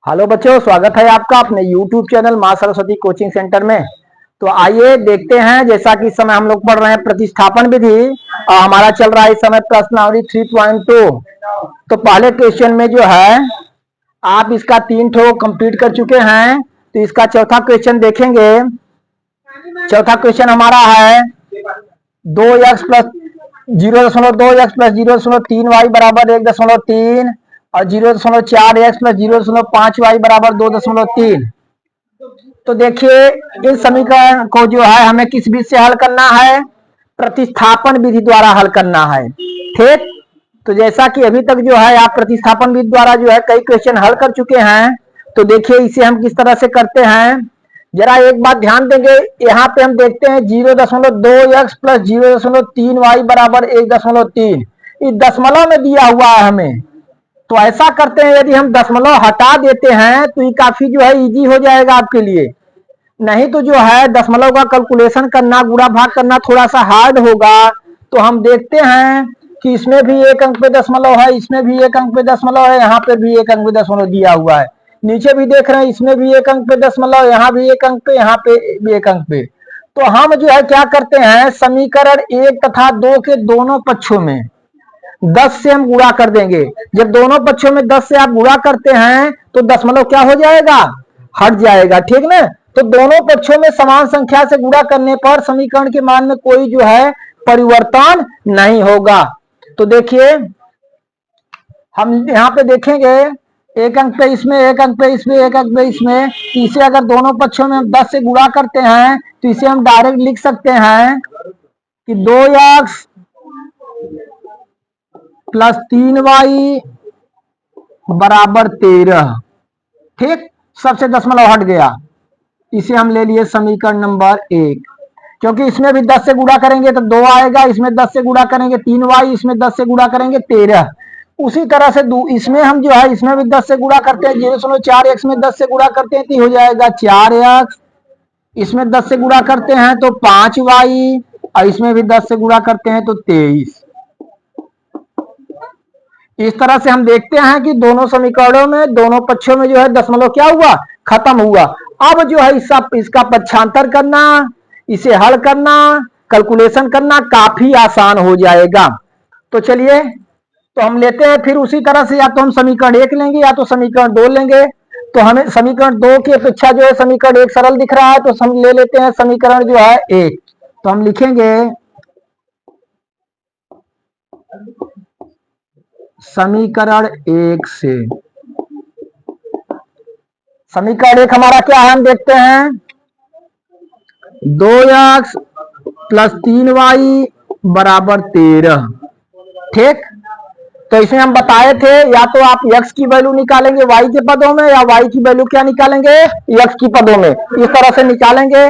Hello बच्चों, स्वागत है आपका अपने YouTube चैनल मां सरस्वती कोचिंग सेंटर में। तो आइए देखते हैं, जैसा कि इस समय हम लोग पढ़ रहे हैं प्रतिस्थापन विधि और हमारा चल रहा है इस समय प्रश्नावली 3.2। तो पहले क्वेश्चन में जो है आप इसका 3 ठो कंप्लीट कर चुके हैं, तो इसका चौथा क्वेश्चन देखेंगे। चौथा क्वेश्चन हमारा है 2x plus 0.2x plus 0.3y बराबर 1.3 और 0.4x प्लस 0.5y बराबर 2.3। तो देखिए, इस समीकरण को जो है हमें किस विधि से हल करना है? प्रतिस्थापन विधि द्वारा हल करना है। ठीक, तो जैसा कि अभी तक जो है आप प्रतिस्थापन विधि द्वारा जो है कई क्वेश्चन हल कर चुके हैं, तो देखिए इसे हम किस तरह से करते हैं। जरा एक बात ध्यान देंगे, यहाँ पे हम देखते हैं 0.2x प्लस 0.3y बराबर 1.3। इस दशमलव में दिया हुआ है हमें, तो ऐसा करते हैं, यदि हम दशमलव हटा देते हैं तो ये काफी जो है इजी हो जाएगा आपके लिए। नहीं तो जो है दशमलव का कैलकुलेशन करना, गुणा भाग करना थोड़ा सा हार्ड होगा। तो हम देखते हैं कि इसमें भी एक अंक पे दशमलव है, इसमें भी एक अंक पे दशमलव है, यहाँ पे भी एक अंक पे दशमलव दिया हुआ है। नीचे भी देख रहे हैं, इसमें भी एक अंक पे दशमलव, यहाँ भी एक अंक पे, यहाँ पे भी एक अंक पे। तो हम जो है क्या करते हैं, समीकरण 1 तथा 2 के दोनों पक्षों में 10 से हम गुणा कर देंगे। जब दोनों पक्षों में 10 से आप गुणा करते हैं तो दशमलव क्या हो जाएगा? हट जाएगा। ठीक ना? तो दोनों पक्षों में समान संख्या से गुणा करने पर समीकरण के मान में कोई जो है परिवर्तन नहीं होगा। तो देखिए, हम यहाँ पे देखेंगे एक अंक पे इसमें, एक अंक पे इसमें, एक अंक पे इसमें। इसे अगर दोनों पक्षों में 10 से गुणा करते हैं तो इसे हम डायरेक्ट लिख सकते हैं कि 2x प्लस 3y बराबर 13। ठीक, सबसे दशमलव हट गया। इसे हम ले लिए समीकरण नंबर 1, क्योंकि इसमें भी 10 से गुणा करेंगे तो 2 आएगा, इसमें 10 से गुणा करेंगे 3y, इसमें 10 से गुणा करेंगे 13। उसी तरह से इसमें हम जो है इसमें भी 10 से गुणा करते हैं, 0.4x में 10 से गुणा करते हैं तो हो जाएगा 4x। इसमें 10 से गुणा करते हैं तो 5y और इसमें भी 10 से गुणा करते हैं तो 23। इस तरह से हम देखते हैं कि दोनों समीकरणों में दोनों पक्षों में जो है दशमलव क्या हुआ? खत्म हुआ। अब जो है इसका पक्षांतर करना, इसे हल करना, कैलकुलेशन करना काफी आसान हो जाएगा। तो चलिए, तो हम लेते हैं फिर उसी तरह से, या तो हम समीकरण 1 लेंगे या तो समीकरण 2 लेंगे। तो हमें समीकरण 2 की अपेक्षा जो है समीकरण 1 सरल दिख रहा है, तो हम ले लेते हैं समीकरण जो है 1। तो हम लिखेंगे समीकरण 1 से, समीकरण 1 हमारा क्या है, हम देखते हैं 2x प्लस 3y बराबर 13। ठीक, तो इसमें हम बताए थे या तो आप x की वैल्यू निकालेंगे y के पदों में, या y की वैल्यू क्या निकालेंगे? x की पदों में। इस तरह से निकालेंगे।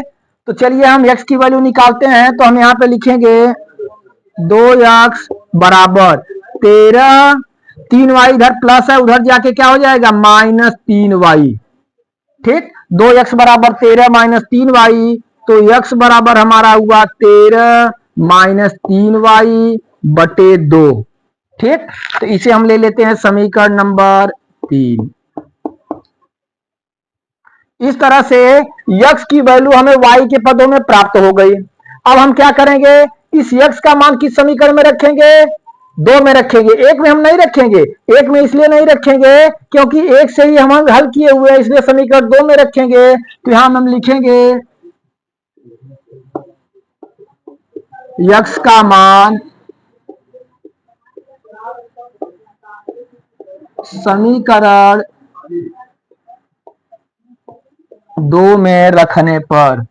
तो चलिए हम x की वैल्यू निकालते हैं। तो हम यहाँ पे लिखेंगे 2x बराबर 13, 3y इधर प्लस है, उधर जाके क्या हो जाएगा? -3y। ठीक, 2x बराबर 13 माइनस 3y, तो x बराबर हमारा हुआ 13 माइनस 3y बटे 2। ठीक, तो इसे हम ले लेते हैं समीकरण नंबर 3। इस तरह से x की वैल्यू हमें y के पदों में प्राप्त हो गई। अब हम क्या करेंगे, इस x का मान किस समीकरण में रखेंगे? 2 में रखेंगे। 1 में हम नहीं रखेंगे। 1 में इसलिए नहीं रखेंगे क्योंकि 1 से ही हम हल किए हुए हैं, इसलिए समीकरण 2 में रखेंगे। तो यहां हम लिखेंगे x का मान समीकरण 2 में रखने पर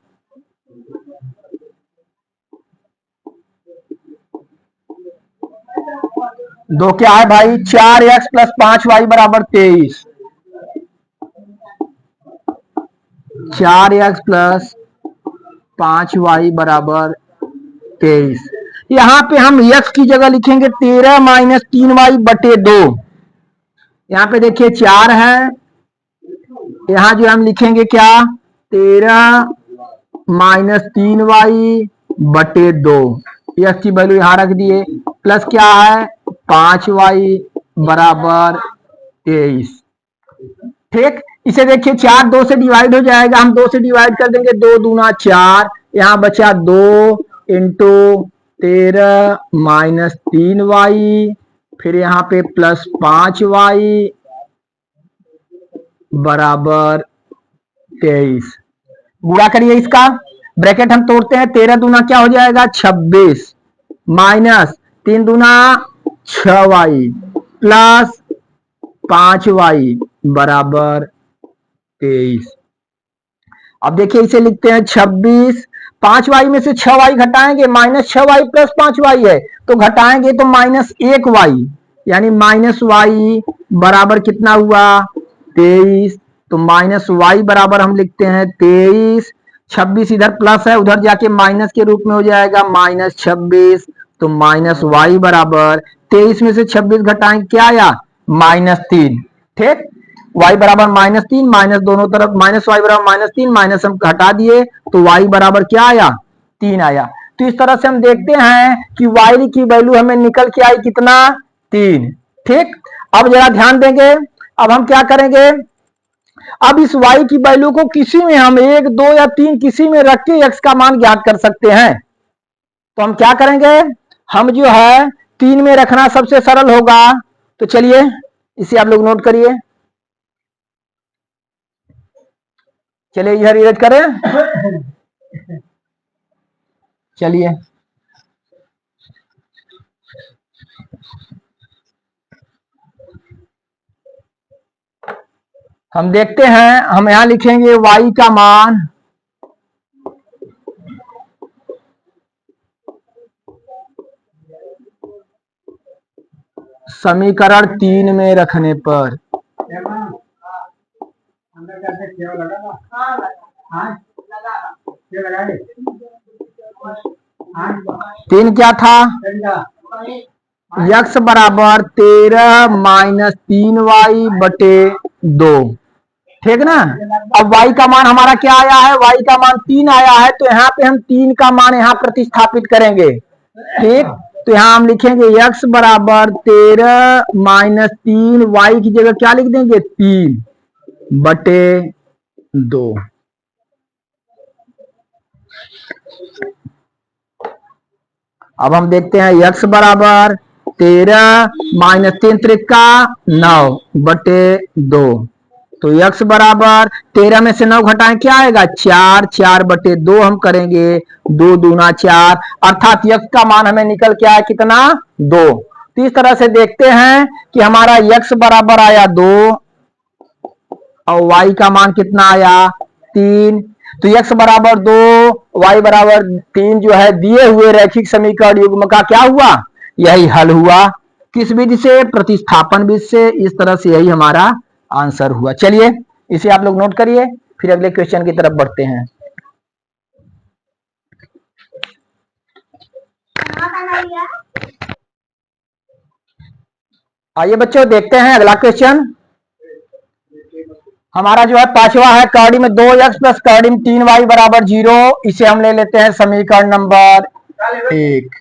दो क्या है भाई? 4x प्लस 5y बराबर 23। 4x प्लस 5y बराबर 23। यहां पे हम x की जगह लिखेंगे 13 माइनस 3y बटे 2। यहां पे देखिए 4 है, यहां जो हम लिखेंगे क्या? 13 माइनस 3y बटे 2। x की वैल्यू यहां रख दिए। प्लस क्या है? 5y बराबर 23। ठीक, इसे देखिए 4 2 से डिवाइड हो जाएगा, हम 2 से डिवाइड कर देंगे, 2 दूना 4, यहाँ बचा 2 इंटू 13 माइनस 3y, फिर यहाँ पे प्लस 5y बराबर 23। गुणा करिए इसका, ब्रैकेट हम तोड़ते हैं, 13 दूना क्या हो जाएगा 26 माइनस 3 दूना 6y प्लस 5y बराबर 23। अब देखिए इसे लिखते हैं 26, 5y में से 6y घटाएंगे, माइनस 6y प्लस 5y है, तो घटाएंगे तो माइनस 1y, यानी माइनस y बराबर कितना हुआ 23। तो माइनस y बराबर हम लिखते हैं 23, 26 इधर प्लस है, उधर जाके माइनस के रूप में हो जाएगा माइनस 26, तो माइनस y बराबर 23 में से 26 घटाएंगे क्या आया -3। ठीक, y बराबर -3, माइनस दोनों तरफ, माइनस y बराबर -3, माइनस हम हटा दिए तो y बराबर क्या आया 3 आया। तो इस तरह से हम देखते हैं कि y की वैल्यू हमें निकल के आई कितना 3। ठीक, अब जरा ध्यान देंगे, अब हम क्या करेंगे, अब इस y की वैल्यू को किसी में हम 1 2 या 3 किसी में रख के x का मान ज्ञात कर सकते हैं। तो हम क्या करेंगे, हम जो है 3 में रखना सबसे सरल होगा। तो चलिए इसे आप लोग नोट करिए, चलिए इधर इरेज करें, चलिए हम देखते हैं, हम यहां लिखेंगे y का मान समीकरण 3 में रखने पर, तीन क्या था x बराबर 13 माइनस 3y बटे 2। ठीक ना, अब y का मान हमारा क्या आया है, y का मान 3 आया है, तो यहाँ पे हम 3 का मान यहाँ प्रतिस्थापित करेंगे। ठीक, तो यहाँ हम लिखेंगे x बराबर 13 माइनस 3, y की जगह क्या लिख देंगे 3 बटे 2। अब हम देखते हैं x बराबर 13 माइनस 3 त्रिका 9 बटे 2, तो x बराबर 13 में से 9 घटाएं क्या आएगा 4, 4 बटे 2 हम करेंगे, 2 दूना 4, अर्थात x का मान हमें निकल के आया कितना 2। तो इस तरह से देखते हैं कि हमारा x बराबर आया 2 और y का मान कितना आया 3। तो x बराबर 2 y बराबर 3 जो है दिए हुए रैखिक समीकरण युग्म का क्या हुआ, यही हल हुआ। किस विधि से, प्रतिस्थापन विधि से। इस तरह से यही हमारा आंसर हुआ। चलिए इसे आप लोग नोट करिए, फिर अगले क्वेश्चन की तरफ बढ़ते हैं। आइए बच्चों देखते हैं अगला क्वेश्चन। हमारा जो है पांचवा है, कड़ी में 2x प्लस कड़ी में 3y बराबर 0, इसे हम ले लेते हैं समीकरण नंबर 1।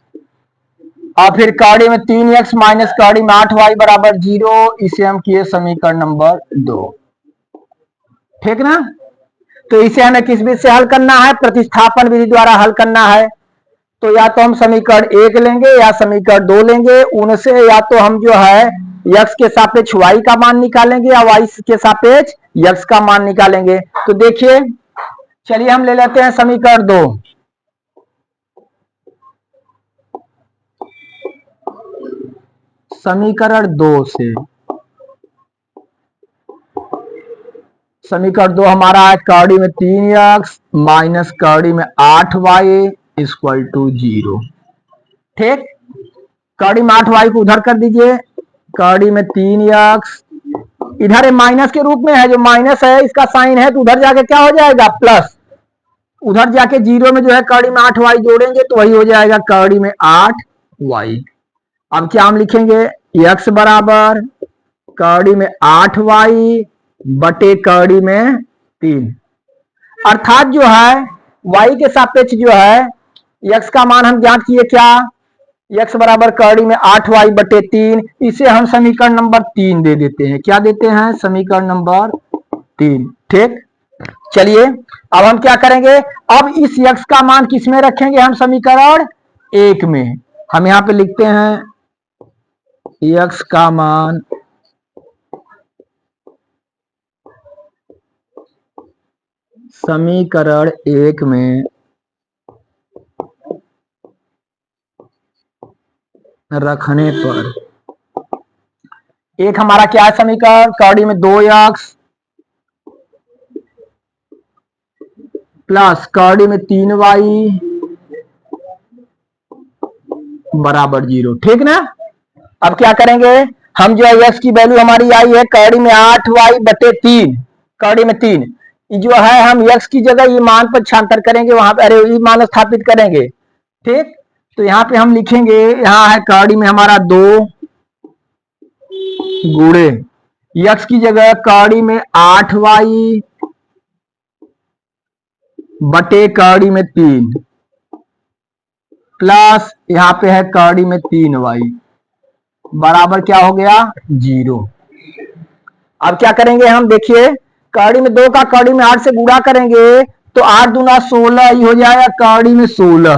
और फिर कड़ी में 3x माइनस कड़ी में 8y बराबर 0, इसे हम किए समीकरण नंबर 2। ठीक ना, तो इसे हमें किस विधि से हल करना है, प्रतिस्थापन विधि द्वारा हल करना है। तो या तो हम समीकरण 1 लेंगे या समीकरण 2 लेंगे, उनसे या तो हम जो है x के सापेक्ष y का मान निकालेंगे या y के सापेक्ष x का मान निकालेंगे। तो देखिए, चलिए हम ले लेते हैं समीकरण 2। समीकरण 2 से, समीकरण 2 हमारा है कड़ी में 3x माइनस कड़ी में 8y इक्वल टू 0। ठीक, कड़ी में 8y को उधर कर दीजिए, कड़ी में 3x इधर माइनस के रूप में है, जो माइनस है इसका साइन है, तो उधर जाके क्या हो जाएगा प्लस, उधर जाके 0 में जो है कड़ी में 8y जोड़ेंगे तो वही हो जाएगा कड़ी में 8y। अब क्या हम लिखेंगे, x बराबर कड़ी में 8y बटे कड़ी में 3, अर्थात जो है y के सापेक्ष जो है x का मान हम ज्ञात किए क्या, x बराबर कड़ी में 8y बटे 3, इसे हम समीकरण नंबर 3 दे देते हैं। क्या देते हैं, समीकरण नंबर 3। ठीक, चलिए अब हम क्या करेंगे, अब इस यक्स का मान किसमें रखेंगे हम, समीकरण 1 में। हम यहां पे लिखते हैं यक्स का मान समीकरण 1 में रखने पर, एक हमारा क्या है समीकरण, कड़ी में 2x प्लस कड़ी में 3y बराबर 0। ठीक ना। अब क्या करेंगे हम, जो है x की वैल्यू हमारी आई है कड़ी में 8y बटे 3, कड़ी में 3, जो है हम x की जगह ये मान पर छांतर करेंगे, वहां पे अरे ये मान स्थापित करेंगे। ठीक, तो यहाँ पे हम लिखेंगे, यहाँ है कड़ी में हमारा 2 गुणे x की जगह कड़ी में 8y बटे कड़ी में 3 प्लस यहाँ पे है कड़ी में 3y बराबर क्या हो गया 0। अब क्या करेंगे हम, देखिए कड़ी में 2 का कड़ी में 8 से गुणा करेंगे तो 8 दूना 16 ही हो जाएगा, कड़ी में 16,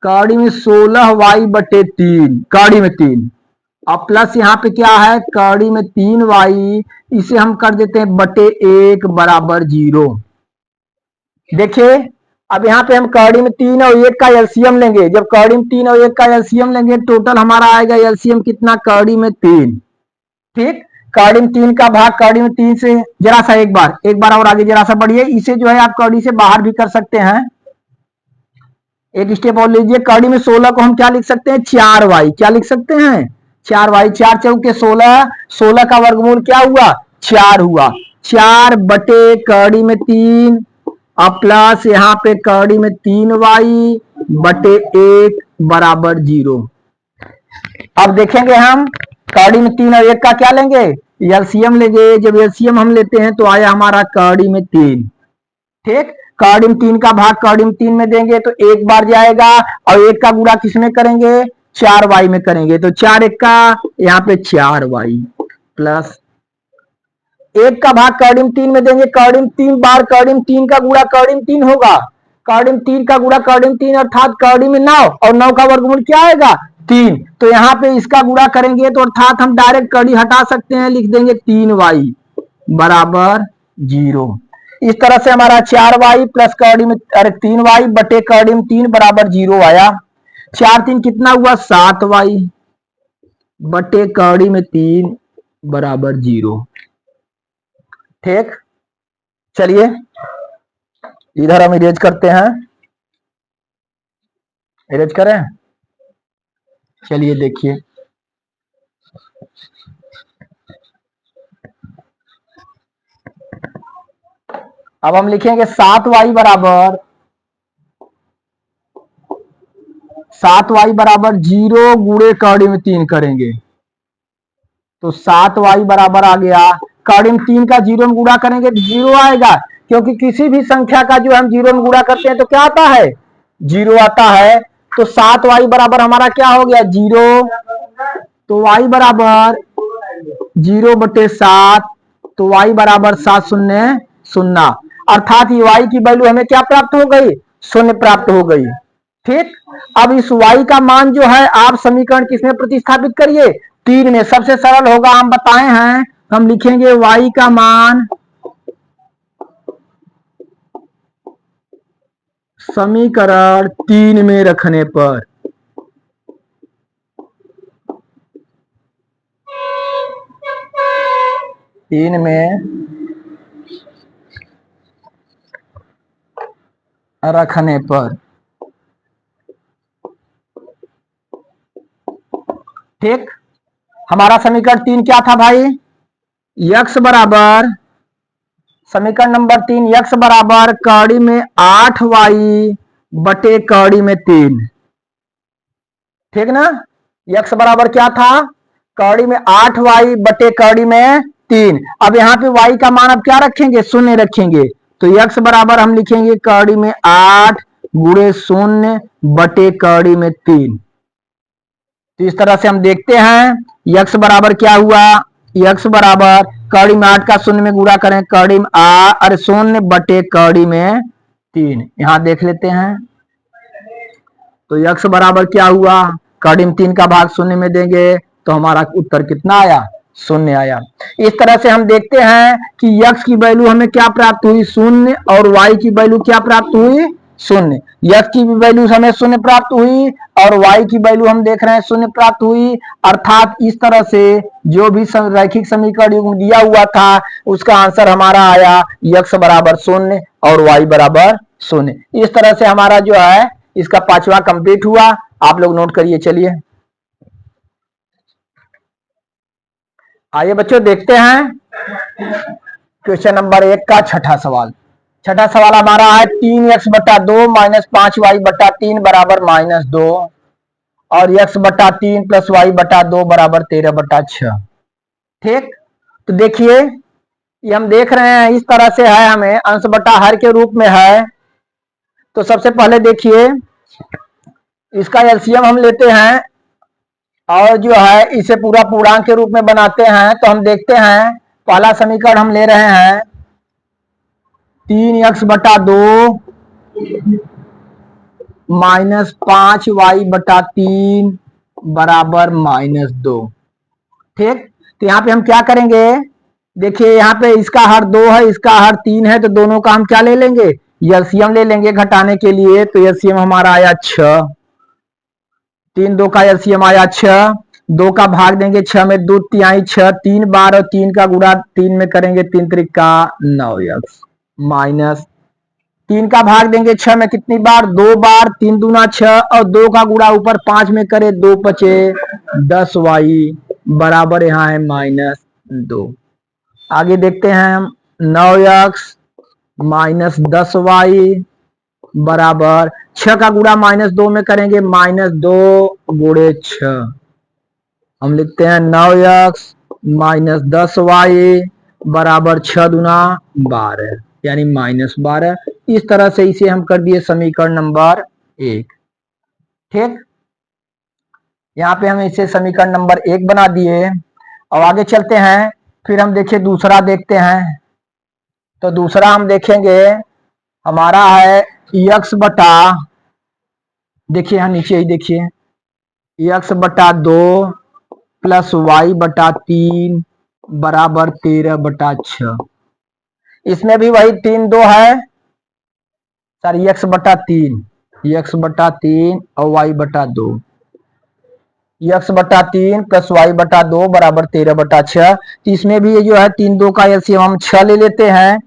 कड़ी में 16y बटे 3, कड़ी में 3। अब प्लस यहाँ पे क्या है कड़ी में 3y, इसे हम कर देते हैं बटे 1 बराबर 0। देखिए अब यहाँ पे हम कड़ी में 3 और 1 का एलसीएम लेंगे, जब कड़ी में 3 और 1 का एलसीएम लेंगे टोटल हमारा आएगा एलसीएम कितना, कड़ी में 3। ठीक, कड़ी में 3 का भाग कड़ी में 3 से, जरा सा एक बार और आगे जरा सा बढ़िए, इसे जो है आप कड़ी से बाहर भी कर सकते हैं। एक स्टेप और लीजिए, कड़ी में 16 को हम क्या लिख सकते हैं 4y, क्या लिख सकते हैं 4y, 4 चौके 16, 16 का वर्गमूल क्या हुआ 4 हुआ, 4 बटे कड़ी में 3 अब प्लस यहाँ पे कड़ी में 3y बटे 1 बराबर 0। अब देखेंगे हम कड़ी में 3 और 1 का क्या लेंगे एलसीएम लेंगे, जब एलसीएम हम लेते हैं तो आया हमारा कड़ी में 3। ठीक, कड़ी में 3 का भाग कड़ी में 3 में देंगे तो एक बार जाएगा, और 1 का गुणा किसमें करेंगे 4y में करेंगे, तो 4 1 का यहाँ पे 4y प्लस 1 का भाग कड़ी में 3 में देंगे, कड़ी में 3 बार कड़ी में 3 का गुणा कड़ी में 3 होगा, कड़ी में 3 का गुणा कड़ी में 3 अर्थात कड़ी में 9, और 9 का वर्गमूल क्या आएगा 3, तो यहाँ पे इसका गुणा करेंगे तो अर्थात हम डायरेक्ट कड़ी हटा सकते हैं, लिख देंगे 3y बराबर 0। इस तरह से हमारा 4y प्लस कड़ी में 3y बटे कड़ी में 3 बराबर 0 आया। 4 3 कितना हुआ 7y बटे कड़ी में 3 बराबर 0। ठीक, चलिए इधर हम इरेज करते हैं, इरेज करें, चलिए देखिए अब हम लिखेंगे 7y बराबर 0 गुणे कड़ी में 3 करेंगे तो 7y बराबर आ गया, कड़ी में 3 का 0 में गुणा करेंगे तो 0 आएगा, क्योंकि किसी भी संख्या का जो हम 0 में गुणा करते हैं तो क्या आता है 0 आता है। तो 7y बराबर हमारा क्या हो गया 0, तो y बराबर 0 बटे 7, तो y बराबर 7 शून्य 0, अर्थात ये y की वैल्यू हमें क्या प्राप्त हो गई 0 प्राप्त हो गई। ठीक, अब इस y का मान जो है आप समीकरण किसमें प्रतिस्थापित करिए 3 में, सबसे सरल होगा हम बताए हैं, हम लिखेंगे y का मान समीकरण 3 में रखने पर, तीन में रखने पर। ठीक, हमारा समीकरण 3 क्या था भाई, यक्स बराबर, समीकरण नंबर 3 यक्स बराबर कड़ी में 8y बटे कड़ी में 3। ठीक ना, यक्स बराबर क्या था कड़ी में 8y बटे कड़ी में 3। अब यहाँ पे y का मान अब क्या रखेंगे 0 रखेंगे, तो यक्स बराबर हम लिखेंगे कड़ी में 8 गुणे 0 बटे कड़ी में 3। तो इस तरह से हम देखते हैं यक्स बराबर क्या हुआ, यक्स बराबर कड़ी में 8 का शून्य में गुणा करें, कड़ी में अरे शून्य बटे कड़ी में 3, यहां देख लेते हैं। तो यक्स बराबर क्या हुआ, कड़ी में 3 का भाग शून्य में देंगे तो हमारा उत्तर कितना आया, शून्य आया। इस तरह से हम देखते हैं कि यक्स की वैल्यू हमें क्या प्राप्त हुई, शून्य, और वाई की वैल्यू क्या प्राप्त हुई, शून्य। यक्स की भी वैल्यू हमें शून्य प्राप्त हुई और वाई की वैल्यू हम देख रहे हैं शून्य प्राप्त हुई। अर्थात इस तरह से जो भी रैखिक समीकरण दिया हुआ था उसका आंसर हमारा आया यक्स बराबर शून्य और वाई बराबर शून्य। इस तरह से हमारा जो है इसका 5वां कंप्लीट हुआ। आप लोग नोट करिए। चलिए आइए बच्चों देखते हैं क्वेश्चन नंबर 1 का छठा सवाल। छठा सवाल हमारा है 3x बटा 2 माइनस 5y बटा 3 बराबर -2 और x बटा 3 प्लस y बटा 2 बराबर 13 बटा 6। ठीक, तो देखिए ये हम देख रहे हैं इस तरह से है, हमें अंश बटा हर के रूप में है। तो सबसे पहले देखिए इसका एलसीएम हम लेते हैं और जो है इसे पूरा पूर्णांक के रूप में बनाते हैं। तो हम देखते हैं पहला समीकरण हम ले रहे हैं 3x बटा 2 माइनस 5y बटा 3 बराबर -2। ठीक, तो यहाँ पे हम क्या करेंगे, देखिए यहाँ पे इसका हर 2 है, इसका हर 3 है, तो दोनों का हम क्या ले लेंगे, एलसीएम ले लेंगे घटाने के लिए। तो एलसीएम हमारा आया 6, 3 2 का एलसीएम आया 6, 2 का भाग देंगे 6 में, 2 तिहाई 6, 3 बार और 3 का गुणा 3 में करेंगे, 3 त्रिका 9x माइनस 3 का भाग देंगे 6 में कितनी बार, 2 बार, 3 दूना 6 और 2 का गुणा ऊपर 5 में करे, 2 पचे 10y बराबर यहाँ है -2। आगे देखते हैं हम 9x माइनस 10y बराबर 6 का गुणा -2 में करेंगे, -2 गुणे 6। हम लिखते हैं 9x माइनस 10y बराबर 6 दूना 12 यानी -12। इस तरह से इसे हम कर दिए समीकरण नंबर 1। ठीक, यहाँ पे हम इसे समीकरण नंबर 1 बना दिए। और आगे चलते हैं, फिर हम देखिए दूसरा देखते हैं। तो दूसरा हम देखेंगे हमारा है x बटा, देखिए यहाँ नीचे ही देखिए x बटा 2 प्लस y बटा 3 बराबर 13 बटा 6। इसमें भी वही 3 2 है, सॉरी x बटा 3 और y बटा 2, x बटा 3 प्लस y बटा 2 बराबर 13 बटा 6। तो इसमें भी ये जो है 3 2 का एलसीएम हम 6 ले लेते हैं।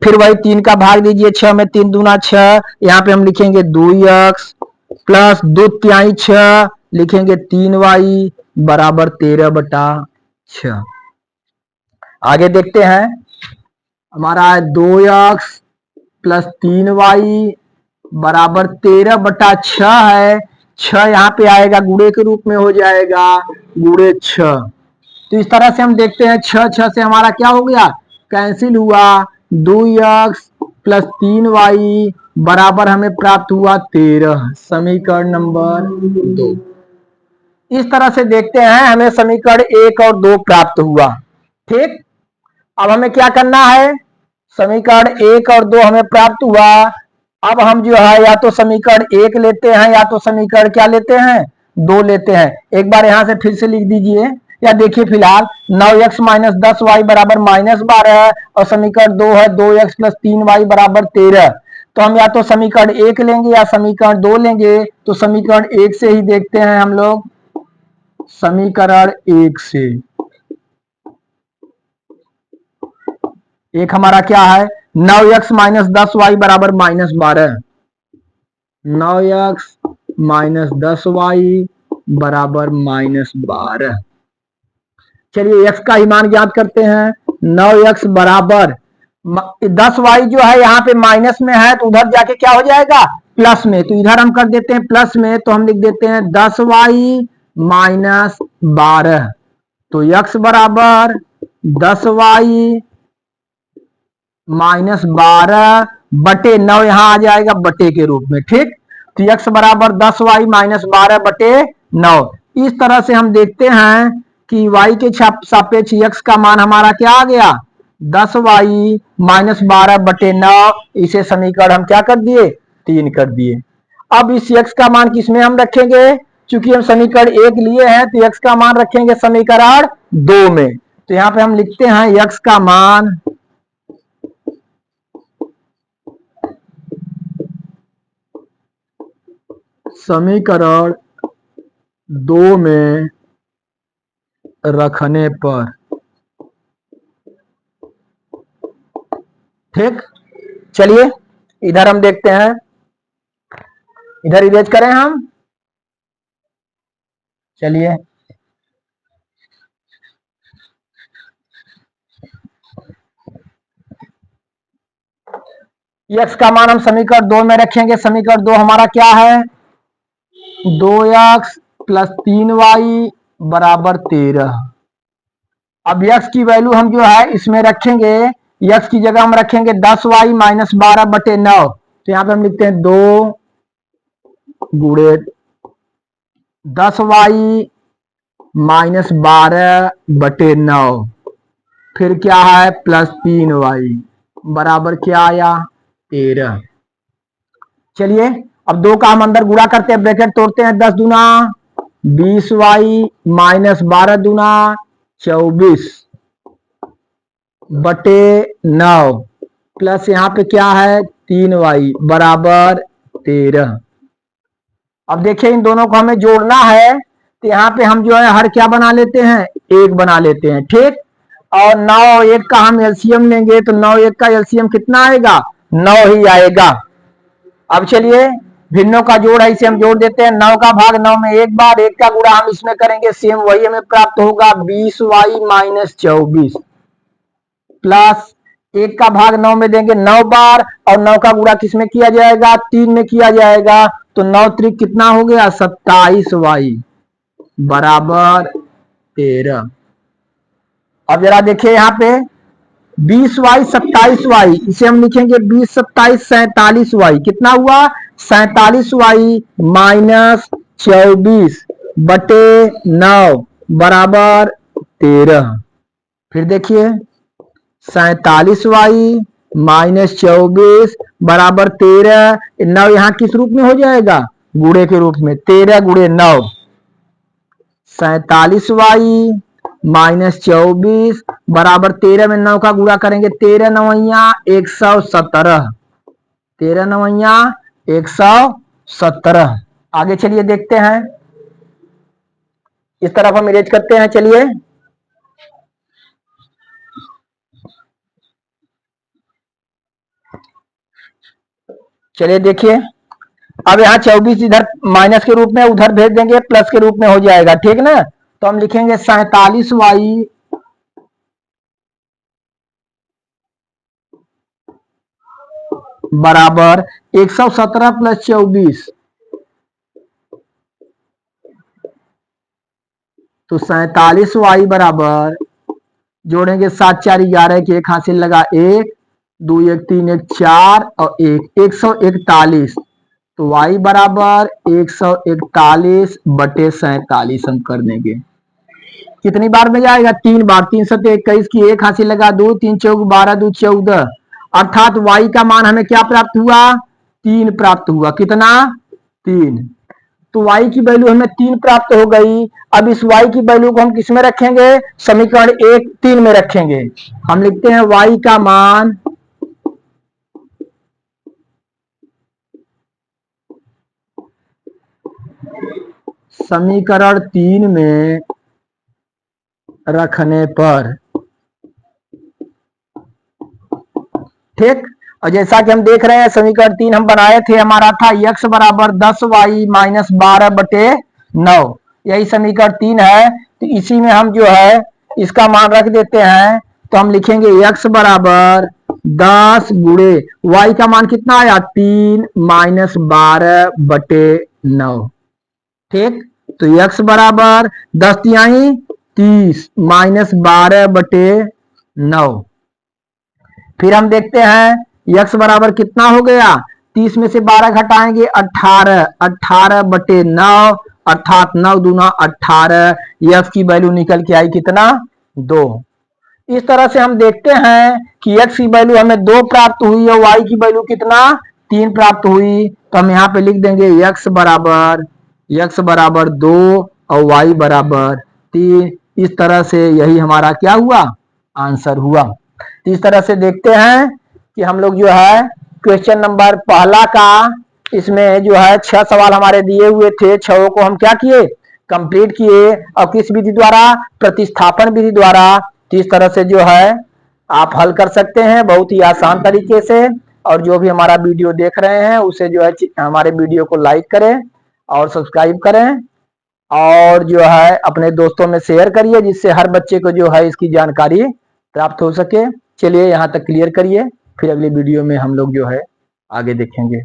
फिर वही 3 का भाग दीजिए 6 में, 3 दूना 6, यहाँ पे हम लिखेंगे 2x प्लस 2 तिहाई 6 लिखेंगे 3y बराबर 13 बटा 6। आगे देखते हैं हमारा है 2x प्लस 3y बराबर 13 बटा 6 है। 6 यहाँ पे आएगा गुणे के रूप में हो जाएगा, गुणे 6। तो इस तरह से हम देखते हैं 6 से हमारा क्या हो गया, कैंसिल हुआ। 2x प्लस 3y बराबर हमें प्राप्त हुआ 13, समीकरण नंबर 2। इस तरह से देखते हैं हमें समीकरण 1 और 2 प्राप्त हुआ। ठीक, अब हमें क्या करना है, समीकरण 1 और 2 हमें प्राप्त हुआ। अब हम जो है या तो समीकरण 1 लेते हैं या तो समीकरण क्या लेते हैं, 2 लेते हैं। एक बार यहां से फिर से लिख दीजिए, या देखिए फिलहाल 9x माइनस 10y बराबर -12 और समीकरण 2 है 2x प्लस 3y बराबर 13। तो हम या तो समीकरण 1 लेंगे या समीकरण 2 लेंगे। तो समीकरण 1 से ही देखते हैं हम लोग, समीकरण 1 से एक हमारा क्या है, 9x माइनस 10y बराबर -12, 9x माइनस 10y बराबर -12। चलिए x का ही मान ज्ञात करते हैं। 9x बराबर 10y जो है यहाँ पे माइनस में है तो उधर जाके क्या हो जाएगा, प्लस में। तो इधर हम कर देते हैं प्लस में, तो हम लिख देते हैं 10y माइनस 12। तो x बराबर 10y माइनस 12 बटे 9 यहाँ आ जाएगा बटे के रूप में। ठीक, तो x बराबर 10y माइनस 12 बटे 9। इस तरह से हम देखते हैं कि y के सापेक्ष x का मान हमारा क्या आ गया, 10y माइनस 12/9, इसे समीकरण हम क्या कर दिए, 3 कर दिए। अब इस x का मान किसमें हम रखेंगे, चूंकि हम समीकरण 1 लिए हैं तो x का मान रखेंगे समीकरण 2 में। तो यहां पे हम लिखते हैं x का मान समीकरण 2 में रखने पर, ठीक। चलिए इधर हम देखते हैं, इधर इरेज करें हम। चलिए x का मान हम समीकरण 2 में रखेंगे। समीकरण 2 हमारा क्या है, 2x प्लस 3y बराबर 13। अब x की वैल्यू हम जो है इसमें रखेंगे, x की जगह हम रखेंगे 10y माइनस 12/9। तो यहां पे हम लिखते हैं 2 गुणे 10y माइनस 12/9, फिर क्या है प्लस 3y बराबर क्या आया, 13। चलिए अब 2 का हम अंदर गुणा करते हैं, ब्रैकेट तोड़ते हैं, 10 दूना 20y माइनस 12 दूना 24/9, प्लस यहाँ पे क्या है 3y बराबर 13। अब देखिए इन दोनों को हमें जोड़ना है, तो यहाँ पे हम जो है हर क्या बना लेते हैं, 1 बना लेते हैं, ठीक। और 9 और 1 का हम एलसीएम लेंगे तो 9 1 का एलसीएम कितना आएगा, 9 ही आएगा। अब चलिए भिन्नों का जोड़ है, इसे हम जोड़ देते हैं। 9 का भाग 9 में एक बार, 1 का गुणा हम इसमें करेंगे, सेम वही हमें प्राप्त होगा 20y माइनस 24, प्लस 1 का भाग 9 में देंगे 9 बार, और 9 का गुणा किसमें किया जाएगा, 3 में किया जाएगा। तो 9 त्रिक कितना हो गया, 27y बराबर 13। अब जरा देखिए यहाँ पे 20y 27y, इसे हम लिखेंगे 20 27 47y, कितना हुआ 47y माइनस 24/9 बराबर 13। फिर देखिए 47y माइनस 24 बराबर 13, 9 यहाँ किस रूप में हो जाएगा, गुणे के रूप में, 13 गुणे 9, 47y माइनस 24 बराबर 13 में 9 का गुणा करेंगे, 13 नवैया 117, 13 नवैया 117। आगे चलिए देखते हैं, इस तरफ हम इरेज करते हैं। चलिए चलिए देखिए, अब यहाँ 24 इधर माइनस के रूप में, उधर भेज देंगे प्लस के रूप में हो जाएगा, ठीक ना। तो हम लिखेंगे 47y बराबर 117 प्लस 24, तो 47y बराबर, जोड़ेंगे 7 4 11 के, एक हासिल लगा 1 2 1 3 1 4 और 1 141, तो y बराबर 141/47 हम कर देंगे। कितनी बार में जाएगा, 3 बार, 3 7 21 की, एक हासिल लगा 2 3 चौक 12 2 14, अर्थात y का मान हमें क्या प्राप्त हुआ, 3 प्राप्त हुआ। कितना, 3। तो y की वैल्यू हमें 3 प्राप्त हो गई। अब इस y की वैल्यू को हम किस में रखेंगे, समीकरण 1 3 में रखेंगे। हम लिखते हैं y का मान समीकरण 3 में रखने पर, ठीक। और जैसा कि हम देख रहे हैं समीकरण 3 हम बनाए थे, हमारा था x बराबर 10y माइनस 12/9, यही समीकरण 3 है। तो इसी में हम जो है इसका मान रख देते हैं, तो हम लिखेंगे x बराबर 10 गुणे y का मान कितना आया, 3 माइनस 12/9, ठीक। तो x बराबर 10 तिहाई 30 माइनस 12/9। फिर हम देखते हैं x बराबर कितना हो गया, 30 में से 12 घटाएंगे 18, 18/9, अर्थात 9 दूना 18, x की वैल्यू निकल के आई कितना, 2। इस तरह से हम देखते हैं कि x की वैल्यू हमें 2 प्राप्त हुई और y की वैल्यू कितना 3 प्राप्त हुई। तो हम यहाँ पे लिख देंगे x बराबर 2 और y बराबर 3। इस तरह से यही हमारा क्या हुआ, आंसर हुआ। तो इस तरह से देखते हैं कि हम लोग जो है क्वेश्चन नंबर पहला का, इसमें जो है 6 सवाल हमारे दिए हुए थे, 6 को हम क्या किए, कंप्लीट किए। और किस विधि द्वारा, प्रतिस्थापन विधि द्वारा। तो इस तरह से जो है आप हल कर सकते हैं बहुत ही आसान तरीके से। और जो भी हमारा वीडियो देख रहे हैं उसे जो है हमारे वीडियो को लाइक करें और सब्सक्राइब करें, और जो है अपने दोस्तों में शेयर करिए, जिससे हर बच्चे को जो है इसकी जानकारी प्राप्त हो सके। चलिए यहाँ तक क्लियर करिए, फिर अगली वीडियो में हम लोग जो है आगे देखेंगे।